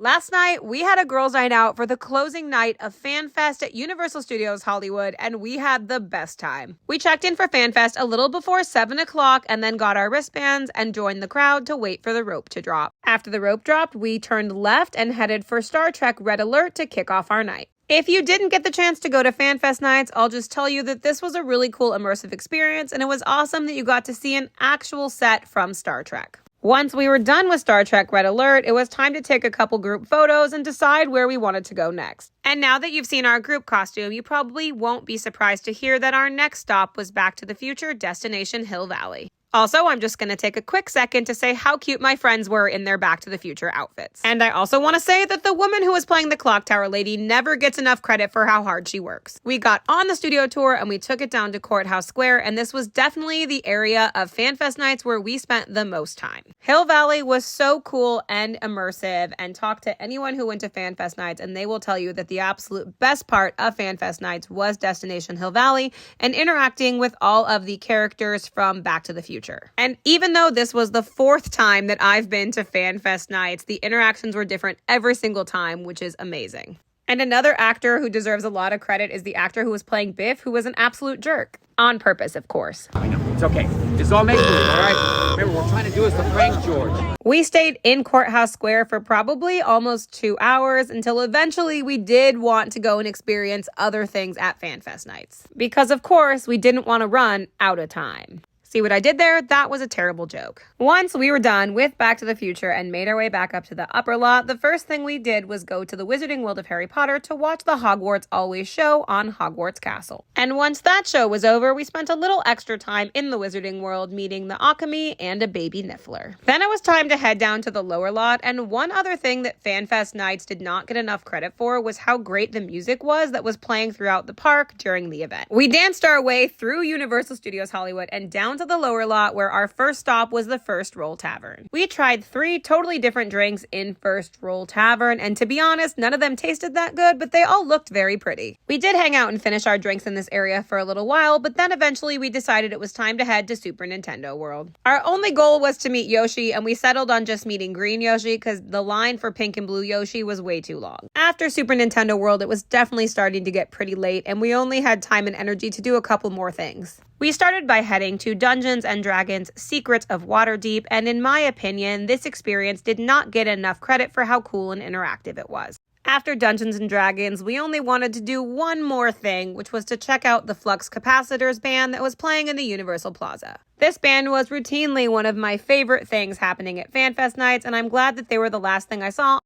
Last night, we had a girls' night out for the closing night of FanFest at Universal Studios Hollywood, and we had the best time. We checked in for FanFest a little before 7 o'clock and then got our wristbands and joined the crowd to wait for the rope to drop. After the rope dropped, we turned left and headed for Star Trek Red Alert to kick off our night. If you didn't get the chance to go to FanFest nights, I'll just tell you that this was a really cool immersive experience, and it was awesome that you got to see an actual set from Star Trek. Once we were done with Star Trek Red Alert, it was time to take a couple group photos and decide where we wanted to go next. And now that you've seen our group costume, you probably won't be surprised to hear that our next stop was Back to the Future Destination Hill Valley. Also, I'm just going to take a quick second to say how cute my friends were in their Back to the Future outfits. And I also want to say that the woman who was playing the Clock Tower Lady never gets enough credit for how hard she works. We got on the studio tour and we took it down to Courthouse Square, and this was definitely the area of FanFest nights where we spent the most time. Hill Valley was so cool and immersive, and talk to anyone who went to FanFest nights and they will tell you that the absolute best part of FanFest nights was Destination Hill Valley and interacting with all of the characters from Back to the Future. And even though this was the fourth time that I've been to FanFest nights, the interactions were different every single time, which is amazing. And another actor who deserves a lot of credit is the actor who was playing Biff, who was an absolute jerk. On purpose, of course. I know, it's okay. It's all make-believe, all right? Remember, what we're trying to do is to prank George. We stayed in Courthouse Square for probably almost 2 hours until eventually we did want to go and experience other things at FanFest nights. Because, of course, we didn't want to run out of time. See what I did there? That was a terrible joke. Once we were done with Back to the Future and made our way back up to the upper lot, the first thing we did was go to the Wizarding World of Harry Potter to watch the Hogwarts Always show on Hogwarts Castle. And once that show was over, we spent a little extra time in the Wizarding World meeting the Occamy and a baby Niffler. Then it was time to head down to the lower lot, and one other thing that FanFest nights did not get enough credit for was how great the music was that was playing throughout the park during the event. We danced our way through Universal Studios Hollywood and down to the lower lot, where our first stop was the First Roll Tavern. We tried 3 totally different drinks in First Roll Tavern, and to be honest, none of them tasted that good, but they all looked very pretty. We did hang out and finish our drinks in this area for a little while, but then eventually we decided it was time to head to Super Nintendo World. Our only goal was to meet Yoshi, and we settled on just meeting Green Yoshi because the line for Pink and Blue Yoshi was way too long. After Super Nintendo World, it was definitely starting to get pretty late, and we only had time and energy to do a couple more things. We started by heading to Dungeons & Dragons Secrets of Waterdeep, and in my opinion, this experience did not get enough credit for how cool and interactive it was. After Dungeons & Dragons, we only wanted to do one more thing, which was to check out the Flux Capacitors band that was playing in the Universal Plaza. This band was routinely one of my favorite things happening at FanFest nights, and I'm glad that they were the last thing I saw